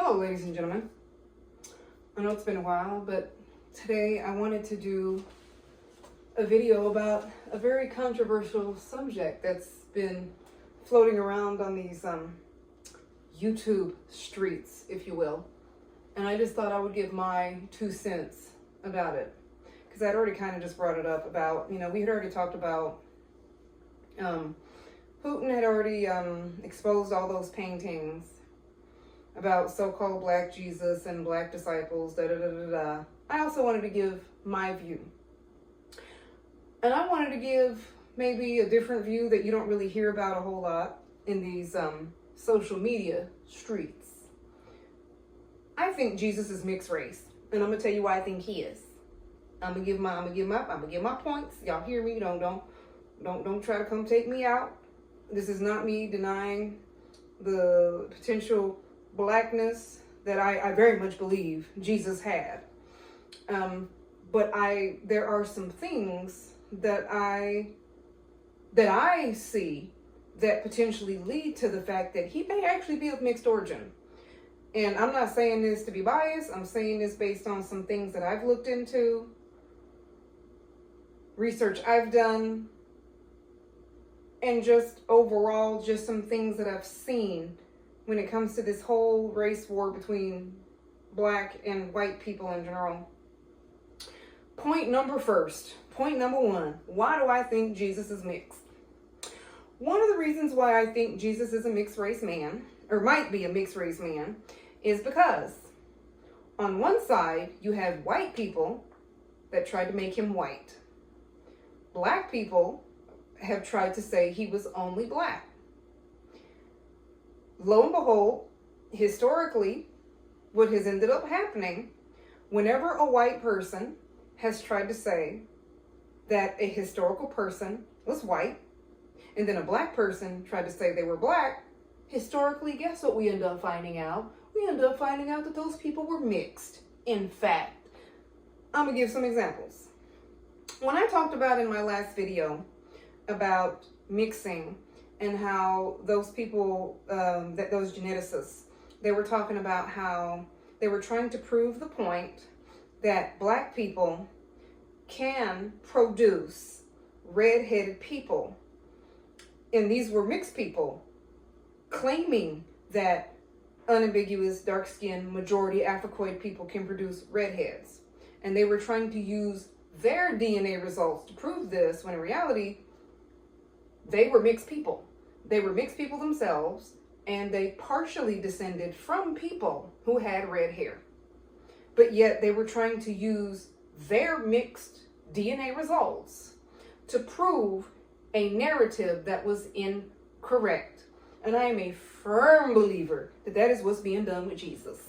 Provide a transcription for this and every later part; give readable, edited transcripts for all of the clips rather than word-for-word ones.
Hello, ladies and gentlemen. I know it's been a while, but today I wanted to do a video about a very controversial subject that's been floating around on these YouTube streets, if you will. And I just thought I would give my 2 cents about it. Because I'd already kind of just brought it up about, we had already talked about, Putin had already exposed all those paintings about so-called black Jesus and black disciples, da-da-da-da-da. I also wanted to give my view. And I wanted to give maybe a different view that you don't really hear about a whole lot in these social media streets. I think Jesus is mixed race, and I'm gonna tell you why I think he is. I'm gonna give my points. Y'all hear me? Don't try to come take me out. This is not me denying the potential blackness that I very much believe Jesus had. But there are some things that I see that potentially lead to the fact that he may actually be of mixed origin. And I'm not saying this to be biased. I'm saying this based on some things that I've looked into, research I've done, and just overall, just some things that I've seen when it comes to this whole race war between black and white people in general. Point number one, why do I think Jesus is mixed? One of the reasons why I think Jesus is a mixed race man, or might be a mixed race man, is because on one side, you have white people that tried to make him white. Black people have tried to say he was only black. Lo and behold, historically, what has ended up happening, whenever a white person has tried to say that a historical person was white, and then a black person tried to say they were black, historically, guess what we end up finding out? We end up finding out that those people were mixed. In fact, I'm going to give some examples. When I talked about in my last video about mixing and how those people, those geneticists, they were talking about how they were trying to prove the point that black people can produce red-headed people. And these were mixed people claiming that unambiguous, dark-skinned, majority Africoid people can produce redheads. And they were trying to use their DNA results to prove this, when in reality, they were mixed people. They were mixed people themselves, and they partially descended from people who had red hair. But yet they were trying to use their mixed DNA results to prove a narrative that was incorrect. And I am a firm believer that that is what's being done with Jesus.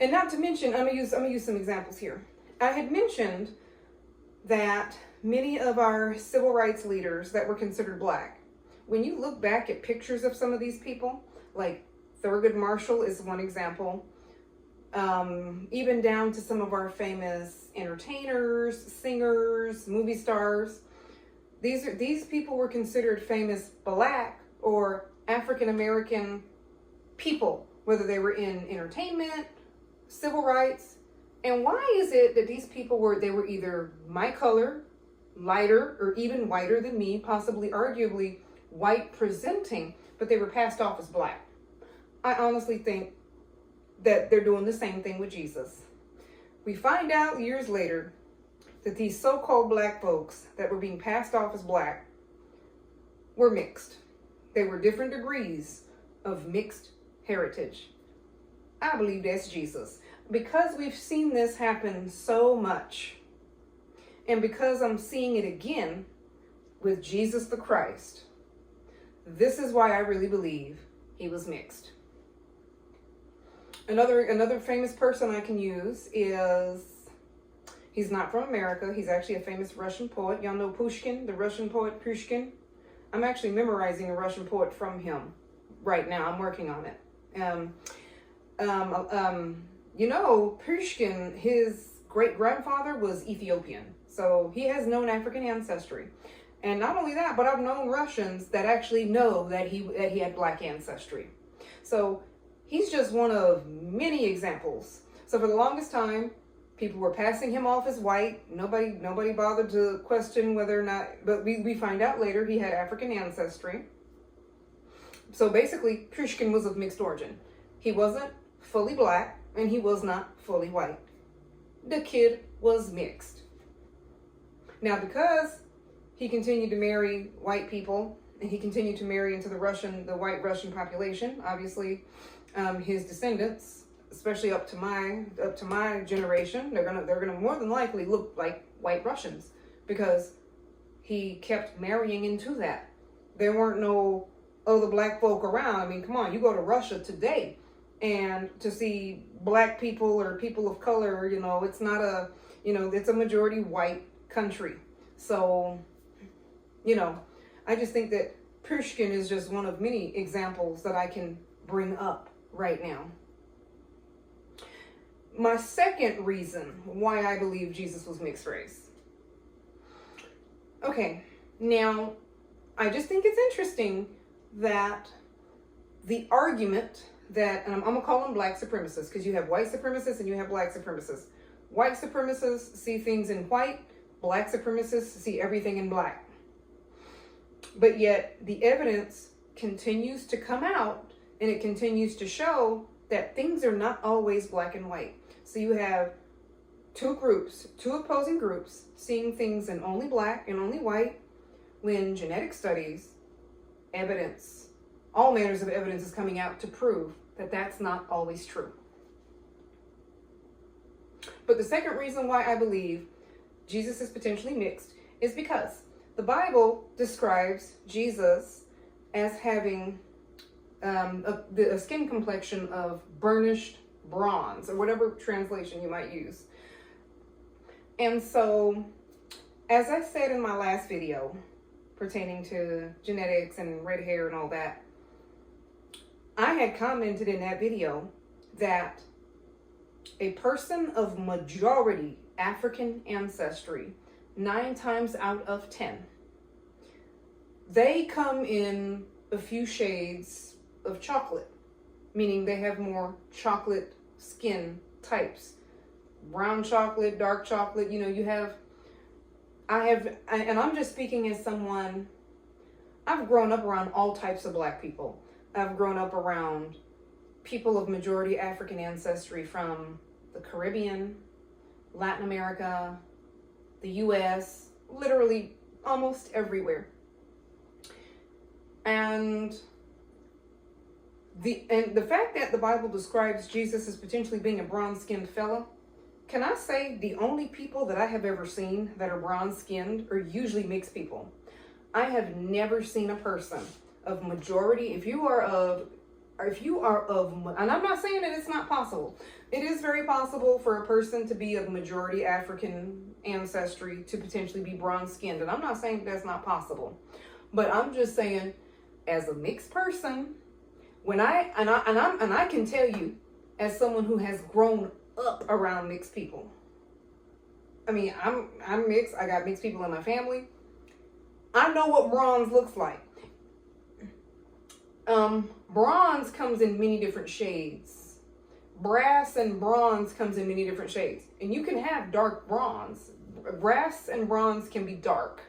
And not to mention, I'm gonna use some examples here. I had mentioned that many of our civil rights leaders that were considered black, when you look back at pictures of some of these people, like Thurgood Marshall is one example, even down to some of our famous entertainers, singers, movie stars, these people were considered famous black or African American people, whether they were in entertainment, civil rights. And why is it that these people were either my color, lighter, or even whiter than me, possibly arguably white presenting, but they were passed off as black? I honestly think that they're doing the same thing with Jesus. We find out years later that these so-called black folks that were being passed off as black were mixed. They were different degrees of mixed heritage. I believe that's Jesus. Because we've seen this happen so much, and because I'm seeing it again with Jesus the Christ, this is why I really believe he was mixed. Another famous person I can use is, he's not from America. He's actually a famous Russian poet. Y'all know Pushkin, the Russian poet Pushkin? I'm actually memorizing a Russian poet from him right now. I'm working on it. Pushkin, his great-grandfather was Ethiopian. So he has known African ancestry. And not only that, but I've known Russians that actually know that he had black ancestry. So he's just one of many examples. So for the longest time, people were passing him off as white. Nobody bothered to question whether or not, but we find out later he had African ancestry. So basically, Pushkin was of mixed origin. He wasn't fully black, and he was not fully white. The kid was mixed. Now, because he continued to marry white people, and he continued to marry into the white Russian population, obviously, his descendants, especially up to my generation, they're gonna more than likely look like white Russians, because he kept marrying into that. There weren't no other black folk around. I mean, come on, you go to Russia today, and to see black people or people of color, it's not it's a majority white country. So, I just think that Pushkin is just one of many examples that I can bring up right now. My second reason why I believe Jesus was mixed race. Okay, now, I just think it's interesting that the argument that, and I'm going to call them black supremacists, because you have white supremacists and you have black supremacists. White supremacists see things in white, black supremacists see everything in black. But yet the evidence continues to come out, and it continues to show that things are not always black and white. So you have two opposing groups, seeing things in only black and only white, when genetic studies, evidence, all manners of evidence is coming out to prove that that's not always true. But the second reason why I believe Jesus is potentially mixed is because the Bible describes Jesus as having a skin complexion of burnished bronze, or whatever translation you might use. And so, as I said in my last video pertaining to genetics and red hair and all that, I had commented in that video that a person of majority African ancestry, 9 times out of 10, they come in a few shades of chocolate, meaning they have more chocolate skin types. Brown chocolate, dark chocolate, and I'm just speaking as someone, I've grown up around all types of black people. I've grown up around people of majority African ancestry from the Caribbean, Latin America, the US, literally almost everywhere. And the fact that the Bible describes Jesus as potentially being a bronze-skinned fella, can I say the only people that I have ever seen that are bronze-skinned are usually mixed people. I have never seen a person of majority, if you are of, and I'm not saying that it's not possible. It is very possible for a person to be of majority African ancestry to potentially be bronze-skinned, and I'm not saying that's not possible. But I'm just saying, as a mixed person, when I can tell you, as someone who has grown up around mixed people. I mean, I'm mixed. I got mixed people in my family. I know what bronze looks like. Bronze comes in many different shades. Brass and bronze comes in many different shades. And you can have dark bronze. Brass and bronze can be dark.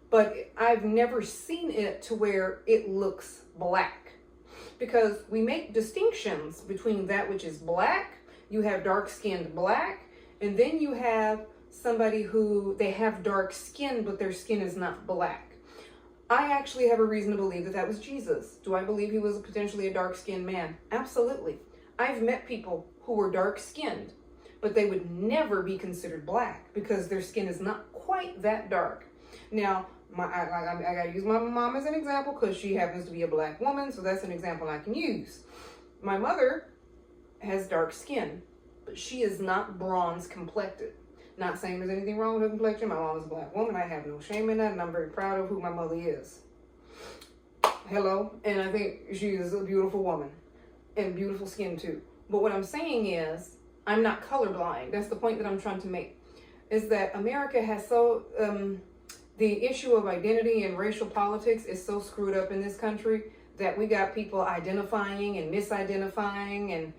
But I've never seen it to where it looks black. Because we make distinctions between that which is black. You have dark-skinned black. And then you have somebody who, they have dark skin, but their skin is not black. I actually have a reason to believe that that was Jesus. Do I believe he was potentially a dark-skinned man? Absolutely. I've met people who were dark-skinned, but they would never be considered black because their skin is not quite that dark. Now, I got to use my mom as an example because she happens to be a black woman, so that's an example I can use. My mother has dark skin, but she is not bronze complected. Not saying there's anything wrong with her complexion. My mom is a black woman. I have no shame in that, and I'm very proud of who my mother is. Hello? And I think she is a beautiful woman. And beautiful skin, too. But what I'm saying is, I'm not colorblind. That's the point that I'm trying to make. Is that America has so... the issue of identity and racial politics is so screwed up in this country that we got people identifying and misidentifying, and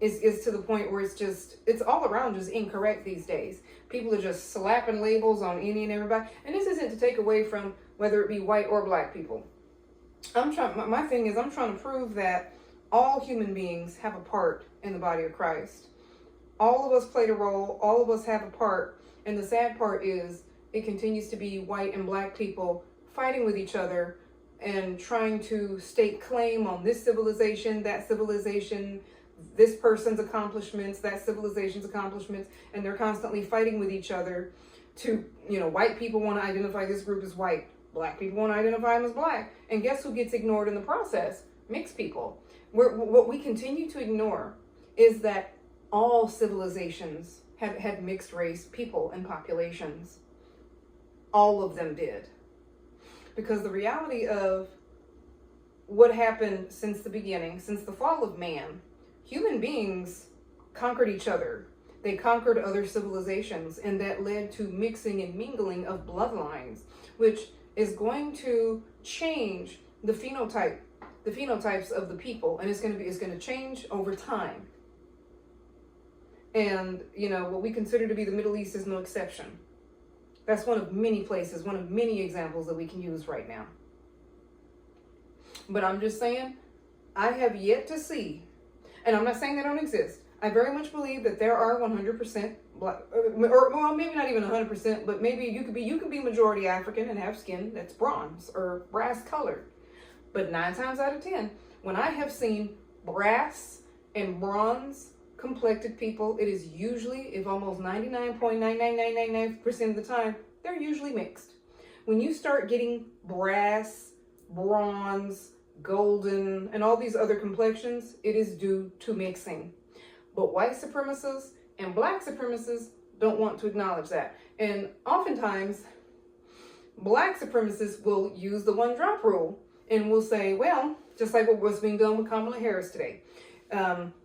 it's to the point where it's all around just incorrect these days. People are just slapping labels on any and everybody. And this isn't to take away from whether it be white or black people. My thing is, I'm trying to prove that all human beings have a part in the body of Christ. All of us played a role. All of us have a part. And the sad part is it continues to be white and black people fighting with each other and trying to stake claim on this civilization, that civilization, this person's accomplishments, that civilization's accomplishments, and they're constantly fighting with each other to, white people want to identify this group as white, black people want to identify them as black, and guess who gets ignored in the process? Mixed people. What we continue to ignore is that all civilizations have had mixed race people and populations. All of them did. Because the reality of what happened since the beginning, since the fall of man, human beings conquered each other. They conquered other civilizations, and that led to mixing and mingling of bloodlines, which is going to change the phenotypes of the people, and it's going to change over time. And what we consider to be the Middle East is no exception. That's one of many places, one of many examples that we can use right now. But I'm just saying, I have yet to see, and I'm not saying they don't exist. I very much believe that there are 100% black, or well, maybe not even 100%, but maybe you could be majority African and have skin that's bronze or brass colored. But 9 times out of 10, when I have seen brass and bronze complected people, it is usually, if almost 99.99999% of the time, they're usually mixed. When you start getting brass, bronze, golden, and all these other complexions, it is due to mixing. But white supremacists and black supremacists don't want to acknowledge that. And oftentimes, black supremacists will use the one drop rule and will say, well, just like what was being done with Kamala Harris today.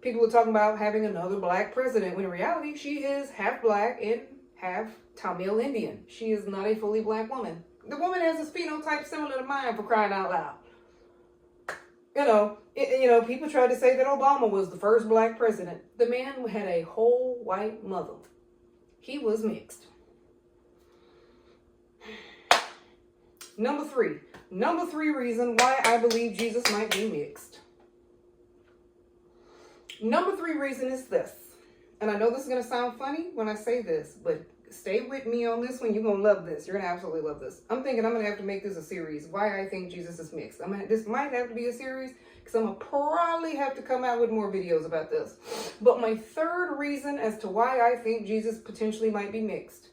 People are talking about having another black president, when in reality, she is half black and half Tamil Indian. She is not a fully black woman. The woman has a phenotype similar to mine, for crying out loud. People tried to say that Obama was the first black president. The man had a whole white mother. He was mixed. Number three reason why I believe Jesus might be mixed. Number 3 reason is this. And I know this is going to sound funny when I say this, but stay with me on this one. You're going to love this. You're going to absolutely love this. I'm thinking I'm going to have to make this a series, why I think Jesus is mixed. This might have to be a series, because I'm going to probably have to come out with more videos about this. But my third reason as to why I think Jesus potentially might be mixed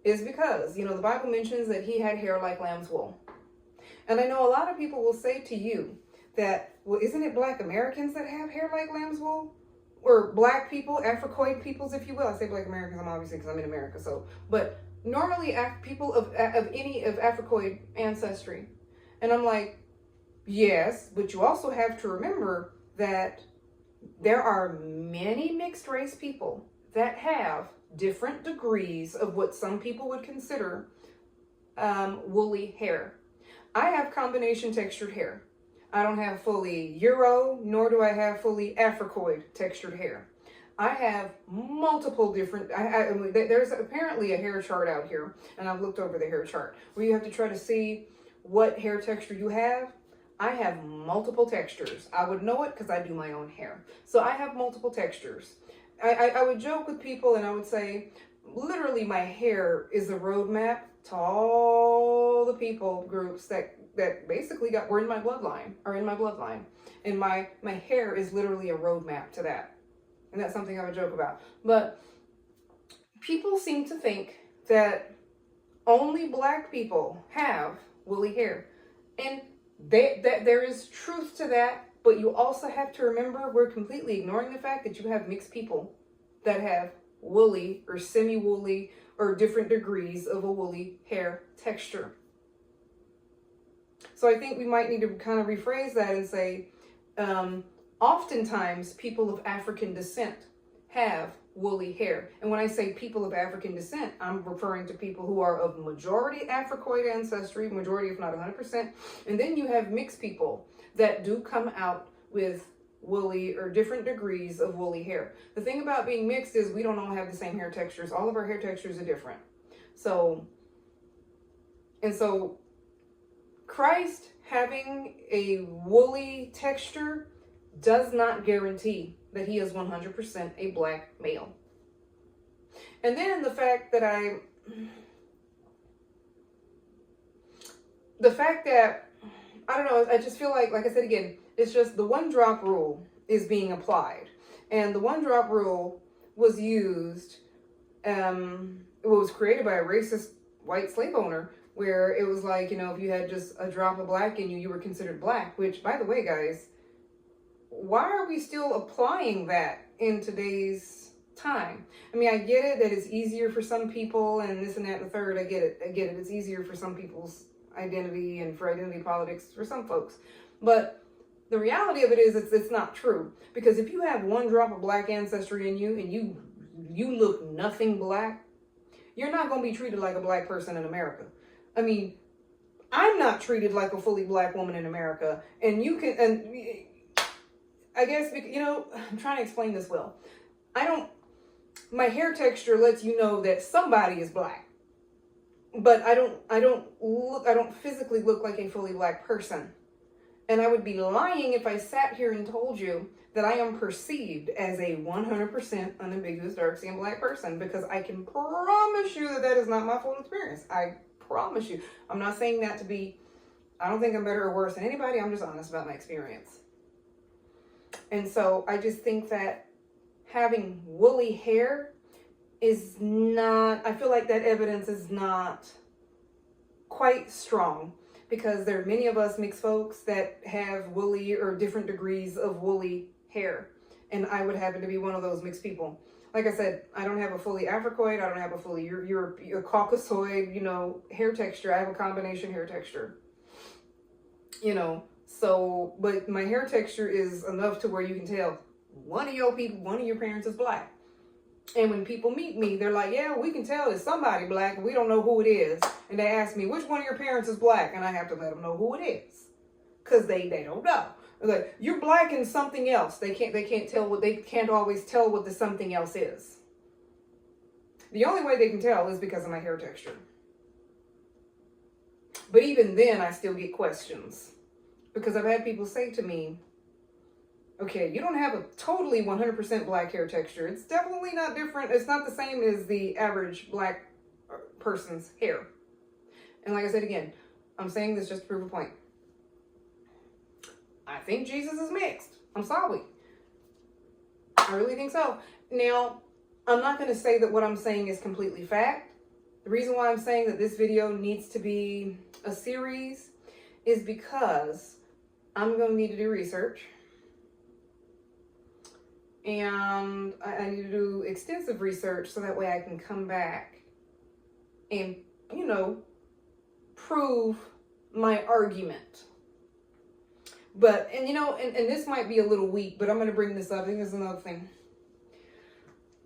is because, the Bible mentions that he had hair like lamb's wool. And I know a lot of people will say to you that, well, isn't it black Americans that have hair like lamb's wool? Or black people, Africoid peoples, if you will. I say black Americans, I'm obviously, because I'm in America, so. But normally people of any of Africoid ancestry. And I'm like, yes, but you also have to remember that there are many mixed race people that have different degrees of what some people would consider woolly hair. I have combination textured hair. I don't have fully Euro, nor do I have fully Africoid textured hair. I have multiple different, there's apparently a hair chart out here, and I've looked over the hair chart, where you have to try to see what hair texture you have. I have multiple textures. I would know it because I do my own hair. So I have multiple textures. I would joke with people and I would say, literally my hair is a roadmap to all the people groups that basically were in my bloodline, and my hair is literally a roadmap to that. And that's something I would joke about. But people seem to think that only black people have woolly hair, and that there is truth to that. But you also have to remember, we're completely ignoring the fact that you have mixed people that have woolly or semi-woolly or different degrees of a woolly hair texture. So I think we might need to kind of rephrase that and say, oftentimes people of African descent have woolly hair. And when I say people of African descent, I'm referring to people who are of majority Africoid ancestry, majority if not 100%. And then you have mixed people that do come out with woolly or different degrees of woolly hair. The thing about being mixed is we don't all have the same hair textures. All of our hair textures are different. So Christ having a woolly texture does not guarantee that he is 100% a black male. And then the fact that I don't know, I just feel like I said again, it's just the one drop rule is being applied. And the one drop rule was used, it was created by a racist white slave owner, where it was like, if you had just a drop of black in you, you were considered black, which, by the way, guys, why are we still applying that in today's time? I mean, I get it that it's easier for some people and this and that and the third. I get it. It's easier for some people's identity and for identity politics for some folks. But the reality of it is it's not true. Because if you have one drop of black ancestry in you and you look nothing black, you're not going to be treated like a black person in America. I mean, I'm not treated like a fully black woman in America. And I guess, I'm trying to explain this well. My hair texture lets you know that somebody is black. But I don't physically look like a fully black person. And I would be lying if I sat here and told you that I am perceived as a 100% unambiguous dark-skinned black person, because I can promise you that is not my full experience. I promise you. I'm not saying that to be, I don't think I'm better or worse than anybody. I'm just honest about my experience. And so I just think that having woolly hair is not, I feel like that evidence is not quite strong, because there are many of us mixed folks that have woolly or different degrees of woolly hair. And I would happen to be one of those mixed people. Like I said, I don't have a fully Africoid. I don't have a fully Caucasoid, hair texture. I have a combination hair texture, So, but my hair texture is enough to where you can tell one of your parents is black. And when people meet me, they're like, yeah, we can tell it's somebody black, and we don't know who it is. And they ask me, which one of your parents is black? And I have to let them know who it is, because they don't know. They're like, you're black and something else. They can't always tell what the something else is. The only way they can tell is because of my hair texture. But even then, I still get questions, because I've had people say to me, okay, you don't have a totally 100% black hair texture. It's definitely not different. It's not the same as the average black person's hair. And like I said again, I'm saying this just to prove a point. I think Jesus is mixed. I'm sorry. I really think so. Now, I'm not going to say that what I'm saying is completely fact. The reason why I'm saying that this video needs to be a series is because I'm going to need to do research. And I need to do extensive research so that way I can come back and, prove my argument. But, and this might be a little weak, but I'm going to bring this up. I think this is another thing.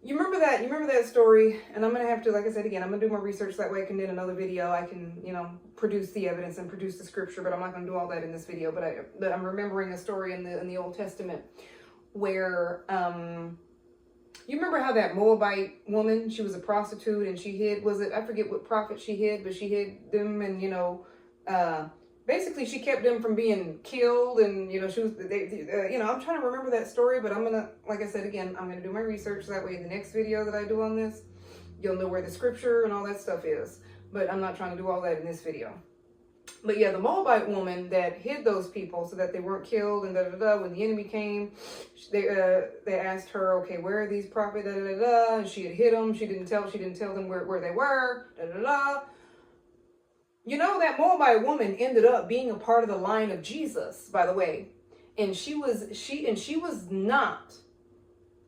You remember that story? And I'm going to have to, like I said again, I'm going to do my research so that way I can do another video. I can, produce the evidence and produce the scripture, but I'm not going to do all that in this video. But I'm remembering a story in the Old Testament where, you remember how that Moabite woman, she was a prostitute and she hid, I forget what prophet she hid, but she hid them and, basically she kept them from being killed and, she was, I'm trying to remember that story, but I'm going to, like I said, again, I'm going to do my research so that way in the next video that I do on this, you'll know where the scripture and all that stuff is, but I'm not trying to do all that in this video. But yeah, the Moabite woman that hid those people so that they weren't killed and when the enemy came, they asked her, okay, where are these prophets, and she had hid them. She didn't tell them where they were, that Moabite woman ended up being a part of the line of Jesus, by the way. And she was not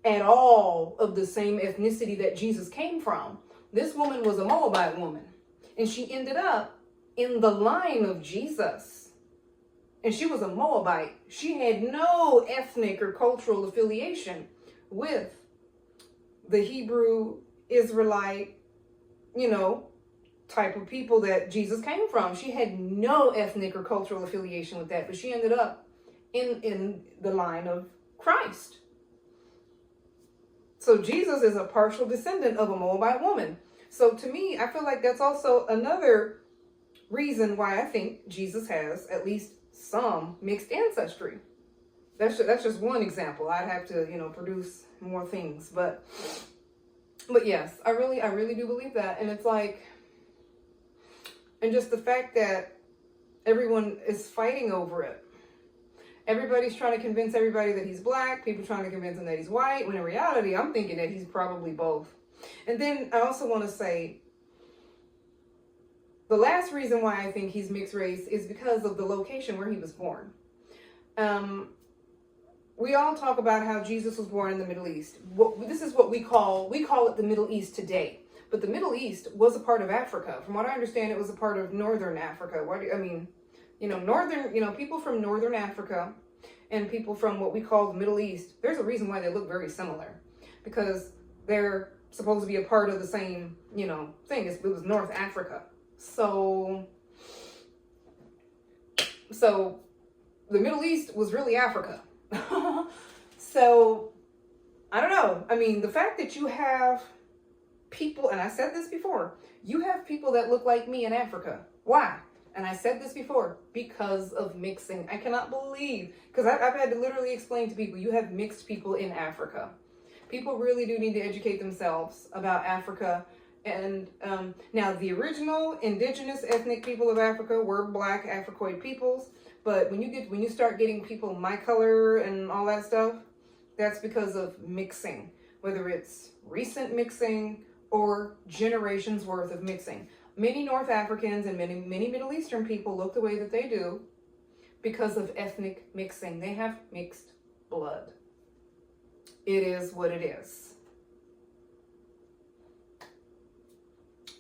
at all of the same ethnicity that Jesus came from. This woman was a Moabite woman, and she ended up in the line of Jesus. And she was a Moabite. She had no ethnic or cultural affiliation with the Hebrew Israelite, type of people that Jesus came from. She had no ethnic or cultural affiliation with that, but she ended up in the line of Christ. So Jesus is a partial descendant of a Moabite woman. So to me, I feel like that's also another reason why I think Jesus has at least some mixed ancestry. That's just one example. I'd have to, produce more things, but yes, I really do believe that. And it's like, and just the fact that everyone is fighting over it. Everybody's trying to convince everybody that he's black. People trying to convince him that he's white. When in reality, I'm thinking that he's probably both. And then I also want to say, the last reason why I think he's mixed race is because of the location where he was born. We all talk about how Jesus was born in the Middle East. This is what we call it the Middle East today. But the Middle East was a part of Africa. From what I understand, it was a part of Northern Africa. People from Northern Africa and people from what we call the Middle East, there's a reason why they look very similar. Because they're supposed to be a part of the same, thing. It was North Africa. So the Middle East was really Africa. So, I don't know. I mean, the fact that you have people, and I said this before, you have people that look like me in Africa. Why? And I said this before, because of mixing. I cannot believe, because I've had to literally explain to people, you have mixed people in Africa. People really do need to educate themselves about Africa. And now the original indigenous ethnic people of Africa were black Africoid peoples. But when you start getting people my color and all that stuff, that's because of mixing, whether it's recent mixing or generations worth of mixing. Many North Africans and many Middle Eastern people look the way that they do because of ethnic mixing. They have mixed blood. It is what it is.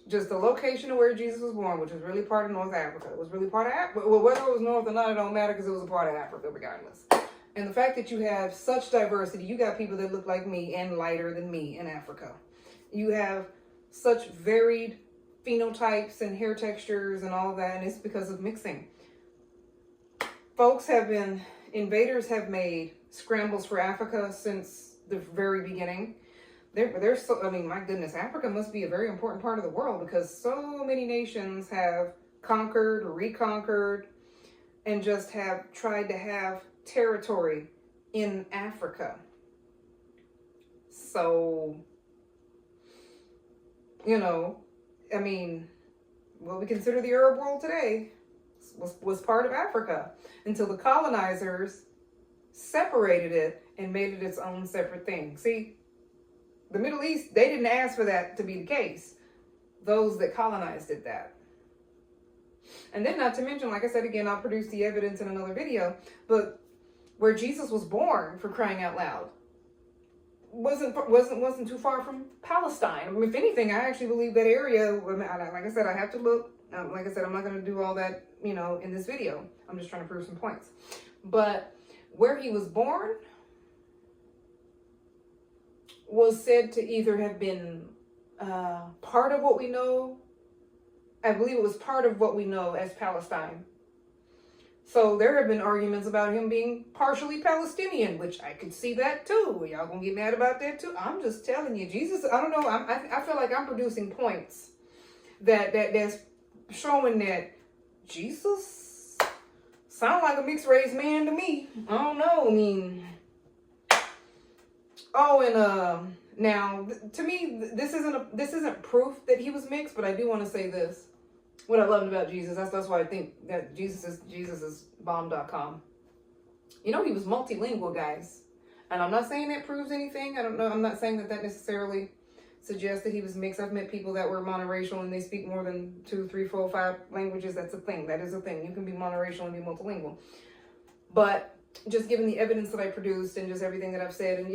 Just the location of where Jesus was born, which was really part of North Africa. It was really part of Africa. Well, whether it was North or not, it don't matter because it was a part of Africa regardless. And the fact that you have such diversity, you got people that look like me and lighter than me in Africa. You have such varied phenotypes and hair textures and all that, and it's because of mixing. Invaders have made scrambles for Africa since the very beginning. My goodness, Africa must be a very important part of the world because so many nations have conquered, reconquered, and just have tried to have territory in Africa. So, what we consider the Arab world today was part of Africa until the colonizers separated it and made it its own separate thing. See, the Middle East, they didn't ask for that to be the case. Those that colonized did that. And then not to mention, like I said again, I'll produce the evidence in another video, but where Jesus was born, for crying out loud, wasn't too far from Palestine. If anything, I actually believe that area, like I said, I have to look. Like I said, I'm not going to do all that, in this video. I'm just trying to prove some points. But where he was born was said to either have been part of what we know. I believe it was part of what we know as Palestine. So there have been arguments about him being partially Palestinian, which I could see that too. Y'all gonna get mad about that too? I'm just telling you, Jesus, I don't know. I feel like I'm producing points that's showing that Jesus sound like a mixed race man to me. I don't know. Now to me, this isn't proof that he was mixed, but I do want to say this. What I loved about Jesus, that's why I think that Jesus is bomb.com. He was multilingual, guys. And I'm not saying that proves anything. I don't know. I'm not saying that necessarily suggests that he was mixed. I've met people that were monoracial and they speak more than 2, 3, 4, 5 languages. That's a thing. That is a thing. You can be monoracial and be multilingual. But just given the evidence that I produced and just everything that I've said, and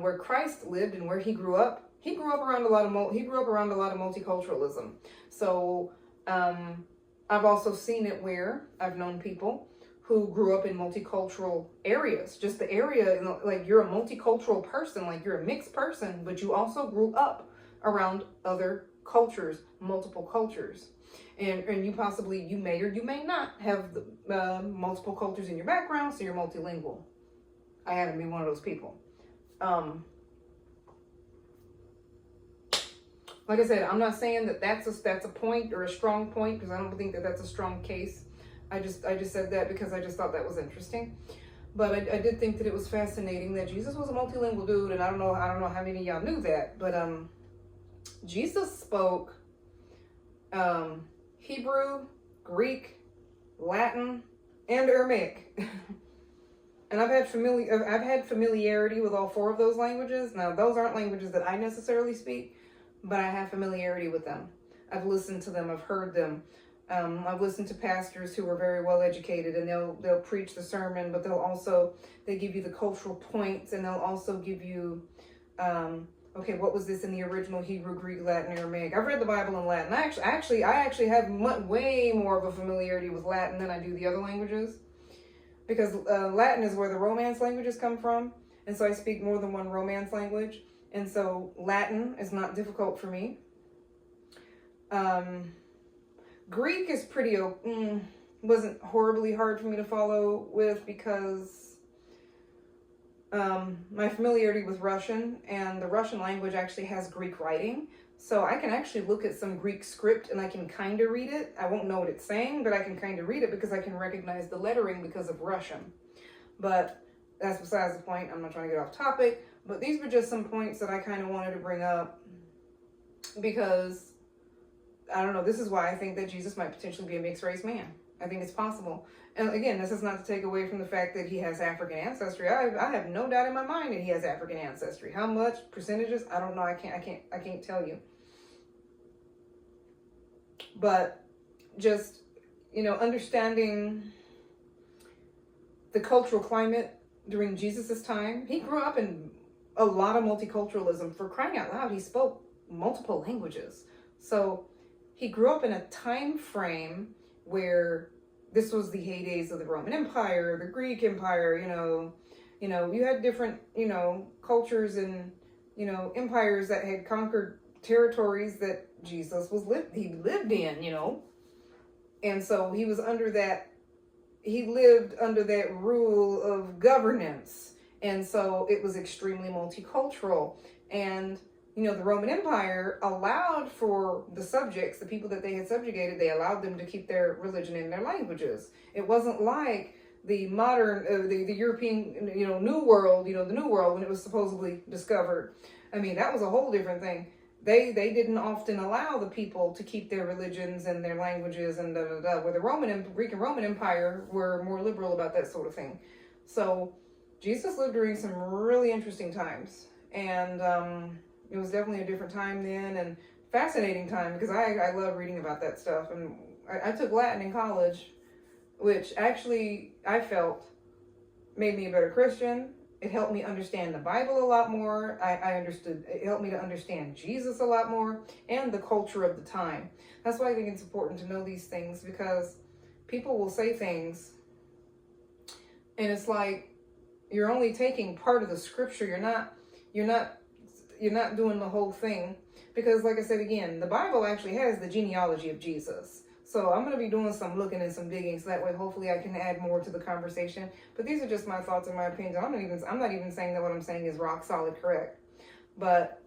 where Christ lived and where he grew up around a lot of multiculturalism. So I've also seen it where I've known people who grew up in multicultural areas. Just the area, like you're a multicultural person, like you're a mixed person, but you also grew up around other cultures, multiple cultures. And you may or you may not have multiple cultures in your background, so you're multilingual. I happen to be one of those people. Like I said, I'm not saying that that's a point or a strong point, because I don't think that that's a strong case. I just said that because I just thought that was interesting. But I did think that it was fascinating that Jesus was a multilingual dude, and I don't know how many of y'all knew that, but Jesus spoke Hebrew, Greek, Latin, and Aramaic. And I've had familiarity with all four of those languages. Now, those aren't languages that I necessarily speak, but I have familiarity with them. I've listened to them. I've heard them. I've listened to pastors who are very well educated, and they'll preach the sermon, but they give you the cultural points, and they'll also give you, okay, what was this in the original Hebrew, Greek, Latin, Aramaic? I've read the Bible in Latin. I actually have way more of a familiarity with Latin than I do the other languages, because Latin is where the Romance languages come from, and so I speak more than one Romance language, and so Latin is not difficult for me. Greek is wasn't horribly hard for me to follow with, because my familiarity with Russian, and the Russian language actually has Greek writing. So I can actually look at some Greek script and I can kind of read it. I won't know what it's saying, but I can kind of read it because I can recognize the lettering because of Russian. But that's besides the point. I'm not trying to get off topic, but these were just some points that I kind of wanted to bring up, because I don't know, this is why I think that Jesus might potentially be a mixed race man. I think it's possible. And again, this is not to take away from the fact that he has African ancestry. I have no doubt in my mind that he has African ancestry. How much, percentages, I don't know. I can't tell you. But just, understanding the cultural climate during Jesus's time. He grew up in a lot of multiculturalism. For crying out loud, he spoke multiple languages. So he grew up in a time frame where this was the heydays of the Roman Empire, the Greek Empire, you had different, cultures and, empires that had conquered territories that Jesus lived in, and so he lived under that rule of governance. And so it was extremely multicultural. And the Roman Empire allowed for the subjects, the people that they had subjugated, they allowed them to keep their religion in their languages. It wasn't like the modern, the European, New World, the New World when it was supposedly discovered. I mean, that was a whole different thing. They didn't often allow the people to keep their religions and their languages and where the Greek and Roman Empire were more liberal about that sort of thing. So Jesus lived during some really interesting times. And, it was definitely a different time then, and fascinating time, because I love reading about that stuff. And I took Latin in college, which actually I felt made me a better Christian. It helped me understand the Bible a lot more. It helped me to understand Jesus a lot more, and the culture of the time. That's why I think it's important to know these things, because people will say things and it's like you're only taking part of the scripture. You're not doing the whole thing, because like I said again, the Bible actually has the genealogy of Jesus. So I'm going to be doing some looking and some digging, so that way hopefully I can add more to the conversation. But these are just my thoughts and my opinions. I'm not even saying that what I'm saying is rock solid correct. But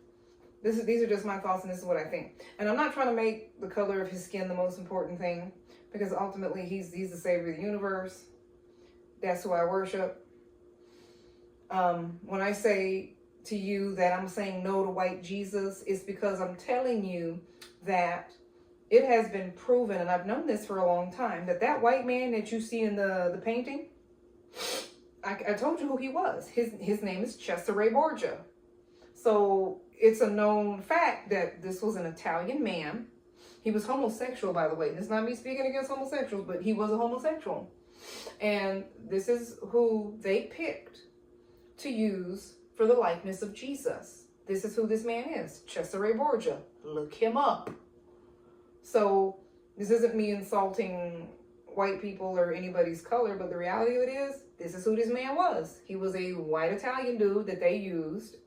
these are just my thoughts, and this is what I think. And I'm not trying to make the color of his skin the most important thing, because ultimately he's the savior of the universe. That's who I worship. When I say to you that I'm saying no to white Jesus, is because I'm telling you that it has been proven, and I've known this for a long time, that white man that you see in the painting, I told you who he was. His name is Cesare Borgia. So it's a known fact that this was an Italian man. He was homosexual, by the way. It's not me speaking against homosexuals, but he was a homosexual. And this is who they picked to use for the likeness of Jesus. This is who this man is, Cesare Borgia. Look him up. So this isn't me insulting white people or anybody's color, but the reality of it is, this is who this man was. He was a white Italian dude that they used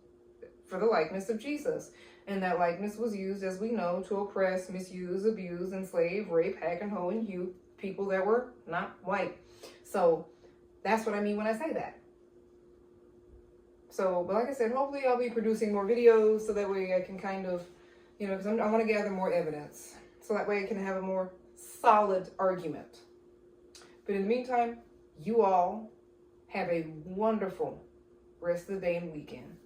for the likeness of Jesus. And that likeness was used, as we know, to oppress, misuse, abuse, enslave, rape, hack, and hoe, and hew people that were not white. So that's what I mean when I say that. So, but like I said, hopefully I'll be producing more videos so that way I can kind of, because I want to gather more evidence. So that way I can have a more solid argument. But in the meantime, you all have a wonderful rest of the day and weekend.